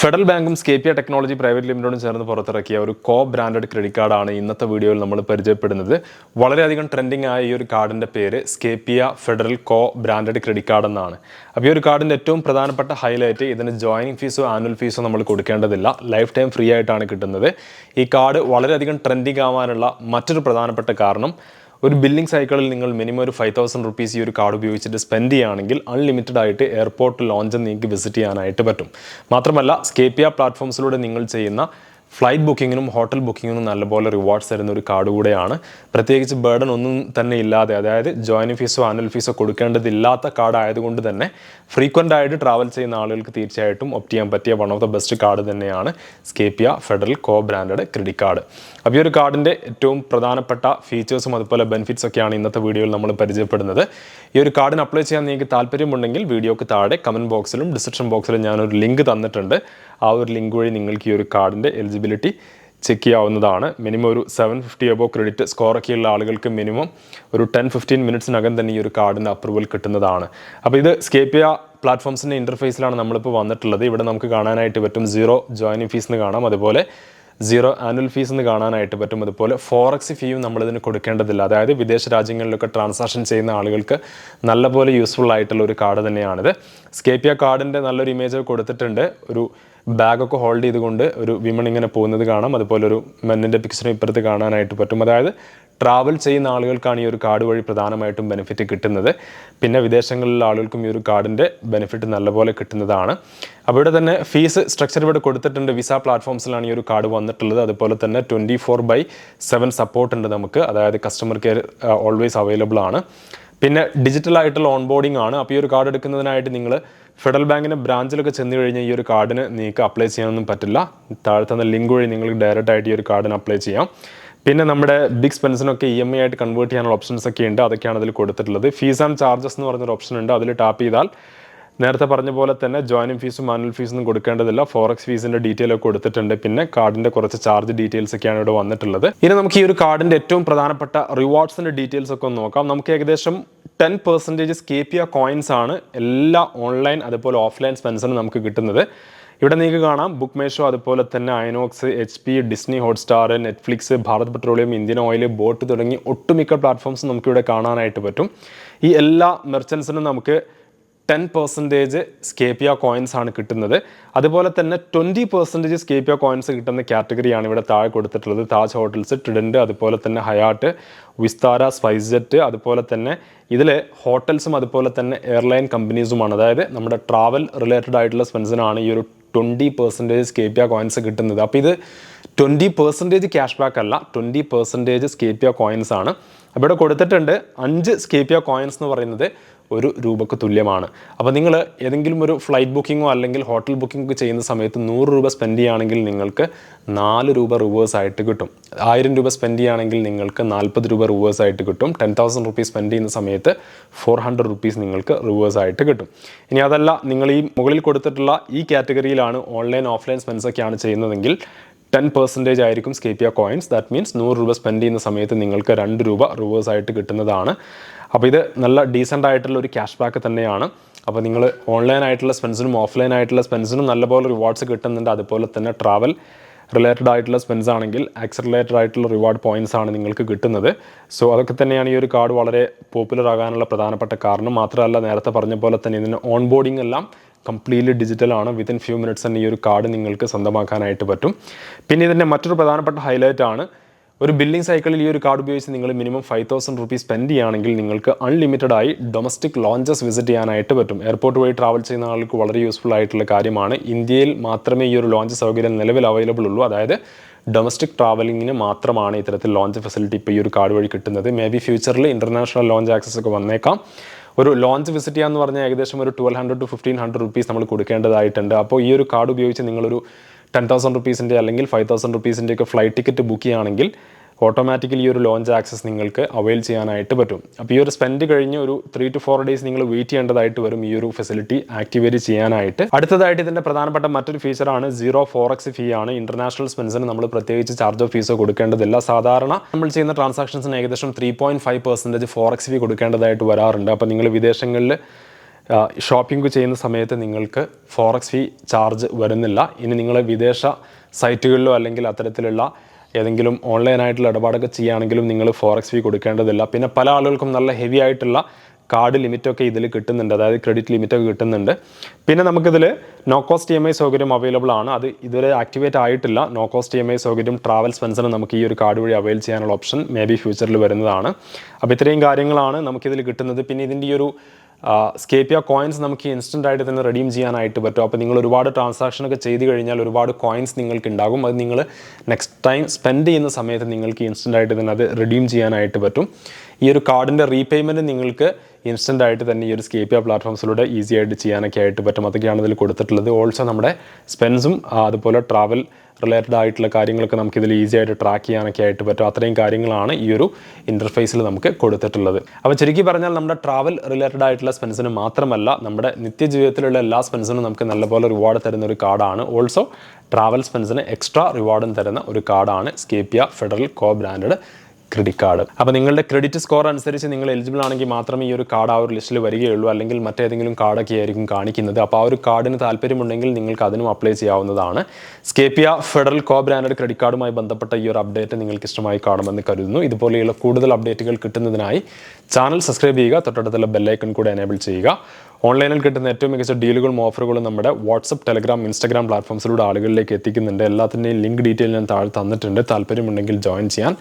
Federal ബാങ്കും സ്കേപ്പിയ technology private ലിമിറ്റഡും ചേർന്ന് പുറത്തിറക്കിയ ഒരു കോ ബ്രാൻഡഡ് ക്രെഡിറ്റ് കാർഡാണ് ഇന്നത്തെ വീഡിയോയിൽ നമ്മൾ പരിചയപ്പെടുന്നത്. വളരെയധികം ട്രെൻഡിങ് ആയ ഈ ഒരു കാർഡിൻ്റെ പേര് സ്കേപ്പിയ ഫെഡറൽ കോ ബ്രാൻഡഡ് ക്രെഡിറ്റ് കാർഡ് എന്നാണ്. അപ്പോൾ ഈ ഒരു കാർഡിൻ്റെ ഏറ്റവും പ്രധാനപ്പെട്ട ഹൈലൈറ്റ് ഇതിന് ജോയിനിങ് ഫീസോ ആനുവൽ ഫീസോ നമ്മൾ കൊടുക്കേണ്ടതില്ല, ലൈഫ് ടൈം ഫ്രീ ആയിട്ടാണ് കിട്ടുന്നത്. ഈ കാർഡ് വളരെയധികം ട്രെൻഡിങ് ആവാനുള്ള മറ്റൊരു പ്രധാനപ്പെട്ട കാരണം, ഒരു ബില്ലിംഗ് സൈക്കിളിൽ നിങ്ങൾ മിനിമം ഒരു 5,000 റുപ്പീസ് ഈ ഒരു കാർഡ് ഉപയോഗിച്ചിട്ട് സ്പെൻഡ് ചെയ്യുകയാണെങ്കിൽ അൺലിമിറ്റഡ് ആയിട്ട് എയർപോർട്ട് ലോഞ്ച് നിങ്ങൾക്ക് വിസിറ്റ് ചെയ്യാനായിട്ട് പറ്റും. മാത്രമല്ല സ്കേപ്പിയ പ്ലാറ്റ്ഫോംസിലൂടെ നിങ്ങൾ ചെയ്യുന്ന ഫ്ലൈറ്റ് ബുക്കിങ്ങിനും ഹോട്ടൽ ബുക്കിങ്ങിനും നല്ലപോലെ റിവാർഡ്സ് തരുന്ന ഒരു കാർഡ് കൂടെയാണ്. പ്രത്യേകിച്ച് ബേർഡൻ ഒന്നും തന്നെ ഇല്ലാതെ, അതായത് ജോയിനിങ് ഫീസോ ആനുവൽ ഫീസോ കൊടുക്കേണ്ടതില്ലാത്ത കാർഡ് ആയതുകൊണ്ട് തന്നെ ഫ്രീക്വൻ്റ് ആയിട്ട് ട്രാവൽ ചെയ്യുന്ന ആളുകൾക്ക് തീർച്ചയായിട്ടും ഒപ്റ്റ് ചെയ്യാൻ പറ്റിയ one of the best card തന്നെയാണ് സ്കേപ്പിയ ഫെഡറൽ കോ ബ്രാൻഡഡ് ക്രെഡിറ്റ് കാർഡ്. അപ്പോൾ ഈ ഒരു കാർഡിൻ്റെ ഏറ്റവും പ്രധാനപ്പെട്ട ഫീച്ചേഴ്സും അതുപോലെ ബെനിഫിറ്റ്സ് ഒക്കെയാണ് ഇന്നത്തെ വീഡിയോയിൽ നമ്മൾ പരിചയപ്പെടുന്നത്. ഈ ഒരു കാർഡിന് അപ്ലൈ ചെയ്യാൻ നിങ്ങൾക്ക് താല്പര്യമുണ്ടെങ്കിൽ വീഡിയോക്ക് താഴെ കമൻറ്റ് ബോക്സിലും ഡിസ്ക്രിപ്ഷൻ ബോക്സിലും ഞാനൊരു ലിങ്ക് തന്നിട്ടുണ്ട്. ആ ഒരു ലിങ്ക് വഴി നിങ്ങൾക്ക് ഈ ഒരു കാർഡിൻ്റെ എലിജിബിലിറ്റി ചെക്ക് ചെയ്യാവുന്നതാണ്. മിനിമം ഒരു 750 എബോ ക്രെഡിറ്റ് സ്കോറൊക്കെയുള്ള ആളുകൾക്ക് മിനിമം ഒരു 10-15 മിനിറ്റ്സിനകം തന്നെ ഈ ഒരു കാർഡിൻ്റെ അപ്രൂവൽ കിട്ടുന്നതാണ്. അപ്പോൾ ഇത് സ്കേപ്പിയ പ്ലാറ്റ്ഫോംസിൻ്റെ ഇൻ്റർഫേസിലാണ് നമ്മളിപ്പോൾ വന്നിട്ടുള്ളത്. ഇവിടെ നമുക്ക് കാണാനായിട്ട് പറ്റും 0 ജോയിനിങ് ഫീസ് എന്ന് കാണാം, അതുപോലെ 0 ആനുവൽ ഫീസ് എന്ന് കാണാനായിട്ട് പറ്റും. അതുപോലെ ഫോറക്സ് ഫീയും നമ്മളിതിന് കൊടുക്കേണ്ടതില്ല. അതായത് വിദേശ രാജ്യങ്ങളിലൊക്കെ ട്രാൻസാക്ഷൻ ചെയ്യുന്ന ആളുകൾക്ക് നല്ലപോലെ യൂസ്ഫുൾ ആയിട്ടുള്ള ഒരു കാർഡ് തന്നെയാണിത്. സ്കേപ്പിയ കാർഡിൻ്റെ നല്ലൊരു ഇമേജ് കൊടുത്തിട്ടുണ്ട്. ഒരു ബാഗൊക്കെ ഹോൾഡ് ചെയ്തുകൊണ്ട് ഒരു വിമൺ ഇങ്ങനെ പോകുന്നത് കാണാം. അതുപോലെ ഒരു മെന്നിൻ്റെ പിക്ചറും ഇപ്പുറത്ത് കാണാനായിട്ട് പറ്റും. അതായത് ട്രാവൽ ചെയ്യുന്ന ആളുകൾക്കാണ് ഈ ഒരു കാർഡ് വഴി പ്രധാനമായിട്ടും ബെനിഫിറ്റ് കിട്ടുന്നത്. പിന്നെ വിദേശങ്ങളിലുള്ള ആളുകൾക്കും ഈ ഒരു കാർഡിൻ്റെ ബെനിഫിറ്റ് നല്ലപോലെ കിട്ടുന്നതാണ്. അപ്പോൾ ഇവിടെ തന്നെ ഫീസ് സ്ട്രക്ചർ ഇവിടെ കൊടുത്തിട്ടുണ്ട്. വിസ പ്ലാറ്റ്ഫോംസിലാണ് ഈ ഒരു കാർഡ് വന്നിട്ടുള്ളത്. അതുപോലെ തന്നെ 24/7 സപ്പോർട്ട് ഉണ്ട് നമുക്ക്, അതായത് കസ്റ്റമർ കെയർ ഓൾവേസ് അവൈലബിൾ ആണ്. പിന്നെ ഡിജിറ്റൽ ആയിട്ടുള്ള ഓൺ ബോർഡിംഗ് ആണ്. അപ്പോൾ ഈ ഒരു കാർഡ് എടുക്കുന്നതിനായിട്ട് നിങ്ങൾ ഫെഡറൽ ബാങ്കിൻ്റെ ബ്രാഞ്ചിലൊക്കെ ചെന്ന് കഴിഞ്ഞാൽ ഈ ഒരു കാർഡിന് നിങ്ങൾക്ക് അപ്ലൈ ചെയ്യാനൊന്നും പറ്റില്ല. താഴത്തുന്ന ലിങ്ക് വഴി നിങ്ങൾക്ക് ഡയറക്റ്റ് ആയിട്ട് ഈ ഒരു കാർഡിന് അപ്ലൈ ചെയ്യാം. പിന്നെ നമ്മുടെ ബിഗ് സ്പെൻസിനൊക്കെ EMI ആയിട്ട് കൺവേർട്ട് ചെയ്യാനുള്ള ഓപ്ഷൻസ് ഒക്കെ ഉണ്ട്, അതൊക്കെയാണ് അതിൽ കൊടുത്തിട്ടുള്ളത്. ഫീസ് ആൻഡ് ചാർജസ് എന്ന് പറഞ്ഞൊരു ഓപ്ഷൻ ഉണ്ട്. അതിൽ ടാപ്പ് ചെയ്താൽ നേരത്തെ പറഞ്ഞ പോലെ തന്നെ ജോയിനിങ് ഫീസും ആനുവൽ ഫീസൊന്നും കൊടുക്കേണ്ടതില്ല. ഫോറക്സ് ഫീസിൻ്റെ ഡീറ്റെയിൽ ഒക്കെ കൊടുത്തിട്ടുണ്ട്. പിന്നെ കാർഡിൻ്റെ കുറച്ച് ചാർജ് ഡീറ്റെയിൽസ് ഒക്കെയാണ് ഇവിടെ വന്നിട്ടുള്ളത്. ഇനി നമുക്ക് ഈ ഒരു കാർഡിൻ്റെ ഏറ്റവും പ്രധാനപ്പെട്ട റിവാർഡ്സിൻ്റെ ഡീറ്റെയിൽസ് ഒക്കെ ഒന്ന് നോക്കാം. നമുക്ക് ഏകദേശം 10% സ്കേപ്പിയ കോയിൻസ് ആണ് എല്ലാ ഓൺലൈൻ അതുപോലെ ഓഫ്ലൈൻ സ്പെൻസിനും നമുക്ക് കിട്ടുന്നത്. ഇവിടെ നിങ്ങൾക്ക് കാണാം ബുക്ക് മൈ ഷോ, അതുപോലെ തന്നെ Inox, HP, Disney Hotstar, Netflix, Bharat petroleum, Indian oil, boat തുടങ്ങി ഒട്ടുമിക്ക പ്ലാറ്റ്ഫോംസും നമുക്കിവിടെ കാണാനായിട്ട് പറ്റും. ഈ എല്ലാ മെർച്ചൻസിനും നമുക്ക് 10% സ്കേപ്പിയ കോയിൻസ് ആണ് കിട്ടുന്നത്. അതുപോലെ തന്നെ 20% സ്കേപ്പിയ കോയിൻസ് കിട്ടുന്ന കാറ്റഗറിയാണ് ഇവിടെ താഴെ കൊടുത്തിട്ടുള്ളത്. താജ് ഹോട്ടൽസ്, ട്രിഡൻറ്റ്, അതുപോലെ തന്നെ ഹയാട്ട്, വിസ്താര, സ്പൈസ് ജെറ്റ്, അതുപോലെ തന്നെ ഇതിൽ ഹോട്ടൽസും അതുപോലെ തന്നെ എയർലൈൻ കമ്പനീസുമാണ്. അതായത് നമ്മുടെ ട്രാവൽ റിലേറ്റഡ് ആയിട്ടുള്ള സ്പെൻസിനാണ് ഈ ഒരു 20% സ്കേപ്പിയ കോയിൻസ് കിട്ടുന്നത്. അപ്പോൾ ഇത് 20% ക്യാഷ് ബാക്ക് അല്ല, 20% സ്കേപ്പിയ കോയിൻസ് ആണ്. അപ്പോൾ ഇവിടെ കൊടുത്തിട്ടുണ്ട് 5 സ്കേപ്പിയ കോയിൻസ് എന്ന് പറയുന്നത് ₹1 തുല്യമാണ്. അപ്പോൾ നിങ്ങൾ ഏതെങ്കിലും ഒരു ഫ്ലൈറ്റ് ബുക്കിങ്ങോ അല്ലെങ്കിൽ ഹോട്ടൽ ബുക്കിംഗ് ചെയ്യുന്ന സമയത്ത് ₹100 സ്പെൻഡ് ചെയ്യുകയാണെങ്കിൽ നിങ്ങൾക്ക് ₹4 റിവേഴ്സ് ആയിട്ട് കിട്ടും. ₹1000 സ്പെൻഡ് ചെയ്യുകയാണെങ്കിൽ നിങ്ങൾക്ക് ₹40 റിവേഴ്സ് ആയിട്ട് കിട്ടും. 10,000 റുപ്പീസ് സ്പെൻഡ് ചെയ്യുന്ന സമയത്ത് ₹400 നിങ്ങൾക്ക് റിവേഴ്സ് ആയിട്ട് കിട്ടും. ഇനി അതല്ല, നിങ്ങൾ ഈ മുകളിൽ കൊടുത്തിട്ടുള്ള ഈ കാറ്റഗറിയിലാണ് ഓൺലൈൻ ഓഫ്ലൈൻ സ്പെൻസ് ഒക്കെയാണ് ചെയ്യുന്നതെങ്കിൽ 10% ആയിരിക്കും സ്കേപ്പിയ കോയിൻസ്. ദാറ്റ് മീൻസ് ₹100 സ്പെൻഡ് ചെയ്യുന്ന സമയത്ത് നിങ്ങൾക്ക് ₹2 റിവേഴ്സ് ആയിട്ട് കിട്ടുന്നതാണ്. അപ്പോൾ ഇത് നല്ല ഡീസൻ്റ് ആയിട്ടുള്ള ഒരു ക്യാഷ് ബാക്ക് തന്നെയാണ്. അപ്പോൾ നിങ്ങൾ ഓൺലൈൻ ആയിട്ടുള്ള സ്പെൻസിനും ഓഫ്ലൈൻ ആയിട്ടുള്ള സ്പെൻസിനും നല്ലപോലെ റിവാർഡ്സ് കിട്ടുന്നുണ്ട്. അതുപോലെ തന്നെ ട്രാവൽ റിലേറ്റഡ് ആയിട്ടുള്ള സ്പെൻസ് ആണെങ്കിൽ ആക്സലറേറ്റഡ് ആയിട്ടുള്ള റിവാർഡ് പോയിൻറ്റ്സ് ആണ് നിങ്ങൾക്ക് കിട്ടുന്നത്. സോ അതൊക്കെ തന്നെയാണ് ഈ ഒരു കാർഡ് വളരെ പോപ്പുലർ ആകാനുള്ള പ്രധാനപ്പെട്ട കാരണം. മാത്രമല്ല, നേരത്തെ പറഞ്ഞ പോലെ തന്നെ ഇതിന് ഓൺ ബോർഡിംഗ് എല്ലാം കംപ്ലീറ്റ്ലി ഡിജിറ്റലാണ്. വിത്തിൻ ഫ്യൂ മിനിറ്റ്സ് തന്നെ ഈ ഒരു കാർഡ് നിങ്ങൾക്ക് സ്വന്തമാക്കാനായിട്ട് പറ്റും. പിന്നെ ഇതിൻ്റെ മറ്റൊരു പ്രധാനപ്പെട്ട ഹൈലൈറ്റ് ആണ്, ഒരു ബില്ലിംഗ് സൈക്കിളിൽ ഈ ഒരു കാർഡ് ഉപയോഗിച്ച് നിങ്ങൾ മിനിമം 5,000 റുപ്പീസ് സ്പെൻഡ് ചെയ്യുകയാണെങ്കിൽ നിങ്ങൾക്ക് അൺലിമിറ്റഡ് ആയി ഡൊമസ്റ്റിക് ലോഞ്ചസ് വിസിറ്റ് ചെയ്യാനായിട്ട് പറ്റും. എയർപോർട്ട് വഴി ട്രാവൽ ചെയ്യുന്ന ആൾക്ക് വളരെ യൂസ്ഫുൾ ആയിട്ടുള്ള കാര്യമാണ്. ഇന്ത്യയിൽ മാത്രമേ ഈ ഒരു ലോഞ്ച് സൗകര്യം നിലവിൽ അവൈലബിൾ ഉള്ളൂ. അതായത് ഡൊമസ്റ്റിക് ട്രാവലിങ്ങിന് മാത്രമാണ് ഇത്തരത്തിൽ ലോഞ്ച് ഫെസിലിറ്റി ഇപ്പോൾ ഈ ഒരു കാർഡ് വഴി കിട്ടുന്നത്. മേ ബി ഫ്യൂച്ചറിൽ ഇൻ്റർനാഷണൽ ലോഞ്ച് ആക്സസ് ഒക്കെ വന്നേക്കാം. ഒരു ലോഞ്ച് വിസിറ്റ് ചെയ്യാന്ന് പറഞ്ഞാൽ ഏകദേശം ഒരു 1,200 to 1,500 റുപ്പീസ് നമ്മൾ കൊടുക്കേണ്ടതായിട്ടുണ്ട്. അപ്പോൾ ഈ ഒരു കാർഡ് ഉപയോഗിച്ച് നിങ്ങളൊരു 10,000 റുപ്പീസിൻ്റെ അല്ലെങ്കിൽ 5,000 റുപ്പീസിൻ്റെ ഒക്കെ ഫ്ലൈറ്റ് ടിക്കറ്റ് ബുക്ക് ചെയ്യുകയാണെങ്കിൽ ഓട്ടോമാറ്റിക്കലി ഈ ഒരു ലോഞ്ച് ആക്സസ് നിങ്ങൾക്ക് അവൈൽ ചെയ്യാനായിട്ട് പറ്റും. അപ്പോൾ ഈ ഒരു സ്പെൻഡ് കഴിഞ്ഞ് ഒരു 3 to 4 ഡേയ്സ് നിങ്ങൾ വെയിറ്റ് ചെയ്യേണ്ടതായിട്ട് വരും ഈ ഒരു ഫെസിലിറ്റി ആക്ടിവേറ്റ് ചെയ്യാനായിട്ട്. അടുത്തതായിട്ട് ഇതിൻ്റെ പ്രധാനപ്പെട്ട മറ്റൊരു ഫീച്ചറാണ് 0 ഫോറക്സ് ഫീ ആണ്. ഇൻ്റർനാഷണൽ സ്പെൻസിന് നമ്മൾ പ്രത്യേകിച്ച് ചാർജോ ഫീസോ കൊടുക്കേണ്ടതില്ല. സാധാരണ നമ്മൾ ചെയ്യുന്ന ട്രാൻസാക്ഷൻസിന് ഏകദേശം 3.5% ഫോറക്സ് ഫീ കൊടുക്കേണ്ടതായിട്ട് വരാറുണ്ട്. അപ്പോൾ നിങ്ങൾ വിദേശങ്ങളിൽ ഷോപ്പിംഗ് ചെയ്യുന്ന സമയത്ത് നിങ്ങൾക്ക് ഫോറക്സ് ഫീ ചാർജ് വരുന്നില്ല. ഇനി നിങ്ങൾ വിദേശ സൈറ്റുകളിലോ അല്ലെങ്കിൽ അത്തരത്തിലുള്ള ഏതെങ്കിലും ഓൺലൈനായിട്ടുള്ള ഇടപാടൊക്കെ ചെയ്യുകയാണെങ്കിലും നിങ്ങൾ ഫോറക്സ് ഫീ കൊടുക്കേണ്ടതില്ല. പിന്നെ പല ആളുകൾക്കും നല്ല ഹെവി ആയിട്ടുള്ള കാർഡ് ലിമിറ്റൊക്കെ ഇതിൽ കിട്ടുന്നുണ്ട്, അതായത് ക്രെഡിറ്റ് ലിമിറ്റൊക്കെ കിട്ടുന്നുണ്ട്. പിന്നെ നമുക്കിതിൽ നോ കോസ്റ്റ് EMI സൗകര്യം അവൈലബിൾ ആണ്. അത് ഇതുവരെ ആക്ടിവേറ്റ് ആയിട്ടില്ല. നോ കോസ്റ്റ് EMI സൗകര്യം ട്രാവൽ സ്പെൻസറിന് നമുക്ക് ഈ ഒരു കാർഡ് വഴി അവൈൽ ചെയ്യാനുള്ള ഓപ്ഷൻ മേ ബി ഫ്യൂച്ചറിൽ വരുന്നതാണ്. അപ്പോൾ ഇത്രയും കാര്യങ്ങളാണ് നമുക്കിതിൽ കിട്ടുന്നത്. പിന്നെ ഇതിൻ്റെ ഈ ഒരു സ്കേപ്പിയ കോയിൻസ് നമുക്ക് ഇൻസ്റ്റൻ്റ് ആയിട്ട് തന്നെ റെഡീം ചെയ്യാനായിട്ട് പറ്റും. അപ്പോൾ നിങ്ങൾ ഒരുപാട് ട്രാൻസാക്ഷനൊക്കെ ചെയ്ത് കഴിഞ്ഞാൽ ഒരുപാട് കോയിൻസ് നിങ്ങൾക്ക് ഉണ്ടാകും. അത് നിങ്ങൾ നെക്സ്റ്റ് ടൈം സ്പെൻഡ് ചെയ്യുന്ന സമയത്ത് നിങ്ങൾക്ക് ഇൻസ്റ്റൻ്റ് ആയിട്ട് തന്നെ അത് റെഡീം ചെയ്യാനായിട്ട് പറ്റും. ഈ ഒരു കാർഡിൻ്റെ റീപേയ്മെൻറ്റ് നിങ്ങൾക്ക് ഇൻസ്റ്റൻ്റ് ആയിട്ട് തന്നെ ഈ ഒരു സ്കേപ്പിയ പ്ലാറ്റ്ഫോംസിലൂടെ ഈസി ആയിട്ട് ചെയ്യാനൊക്കെ ആയിട്ട് പറ്റും. അതൊക്കെയാണ് ഇതിൽ കൊടുത്തിട്ടുള്ളത്. ഓൾസോ നമ്മുടെ സ്പെൻസും അതുപോലെ ട്രാവൽ റിലേറ്റഡ് ആയിട്ടുള്ള കാര്യങ്ങളൊക്കെ നമുക്കിതിൽ ഈസി ആയിട്ട് ട്രാക്ക് ചെയ്യാനൊക്കെ ആയിട്ട് പറ്റും. അത്രയും കാര്യങ്ങളാണ് ഈ ഒരു ഇൻ്റർഫേസിൽ നമുക്ക് കൊടുത്തിട്ടുള്ളത്. അപ്പോൾ ചുരുക്കി പറഞ്ഞാൽ നമ്മുടെ ട്രാവൽ റിലേറ്റഡ് ആയിട്ടുള്ള സ്പെൻസിന് മാത്രമല്ല, നമ്മുടെ നിത്യജീവിതത്തിലുള്ള എല്ലാ സ്പെൻസിനും നമുക്ക് നല്ലപോലെ റിവാർഡ് തരുന്ന ഒരു കാർഡാണ്. ഓൾസോ ട്രാവൽ സ്പെൻസിന് എക്സ്ട്രാ റിവാർഡും തരുന്ന ഒരു കാർഡാണ് സ്കേപ്പിയ ഫെഡറൽ കോ ബ്രാൻഡഡ് ക്രെഡിറ്റ് കാർഡ്. അപ്പോൾ നിങ്ങളുടെ ക്രെഡിറ്റ് സ്കോർ അനുസരിച്ച് നിങ്ങൾ എലിജിബിൾ ആണെങ്കിൽ മാത്രമേ ഈ ഒരു കാർഡ് ആ ഒരു ലിസ്റ്റിൽ വരികയുള്ളൂ. അല്ലെങ്കിൽ മറ്റേതെങ്കിലും കാർഡൊക്കെ ആയിരിക്കും കാണിക്കുന്നത്. അപ്പോൾ ആ ഒരു കാർഡിന് താല്പര്യമുണ്ടെങ്കിൽ നിങ്ങൾക്ക് അതിനും അപ്ലൈ ചെയ്യാവുന്നതാണ്. സ്കേപ്പിയ ഫെഡറൽ കോ ബ്രാൻഡഡ് ക്രെഡിറ്റ് കാർഡുമായി ബന്ധപ്പെട്ട ഈ ഒരു അപ്ഡേറ്റ് നിങ്ങൾക്ക് ഇഷ്ടമായി കാണുമെന്ന് കരുതുന്നു. ഇതുപോലെയുള്ള കൂടുതൽ അപ്ഡേറ്റുകൾ കിട്ടുന്നതിനായി ചാനൽ സബ്സ്ക്രൈബ് ചെയ്യുക, തൊട്ടടുത്തുള്ള ബെല്ലൈക്കൺ കൂടെ എനേബിൾ ചെയ്യുക. ഓൺലൈനിൽ കിട്ടുന്ന ഏറ്റവും മികച്ച ഡീലുകളും ഓഫറുകളും നമ്മുടെ വാട്സപ്പ്, ടെലഗ്രാം, ഇൻസ്റ്റാഗ്രാം പ്ലാറ്റ്ഫോംസിലൂടെ ആളുകളിലേക്ക് എത്തിക്കുന്നുണ്ട്. എല്ലാത്തിൻ്റെയും ലിങ്ക് ഡീറ്റെയിൽ ഞാൻ താഴെ തന്നിട്ടുണ്ട്. താല്പര്യമുണ്ടെങ്കിൽ ജോയിൻ ചെയ്യാൻ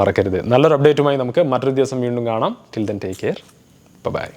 മറക്കരുത്. നല്ലൊരു അപ്ഡേറ്റുമായി നമുക്ക് മറ്റൊരു ദിവസം വീണ്ടും കാണാം. Till then take care. By.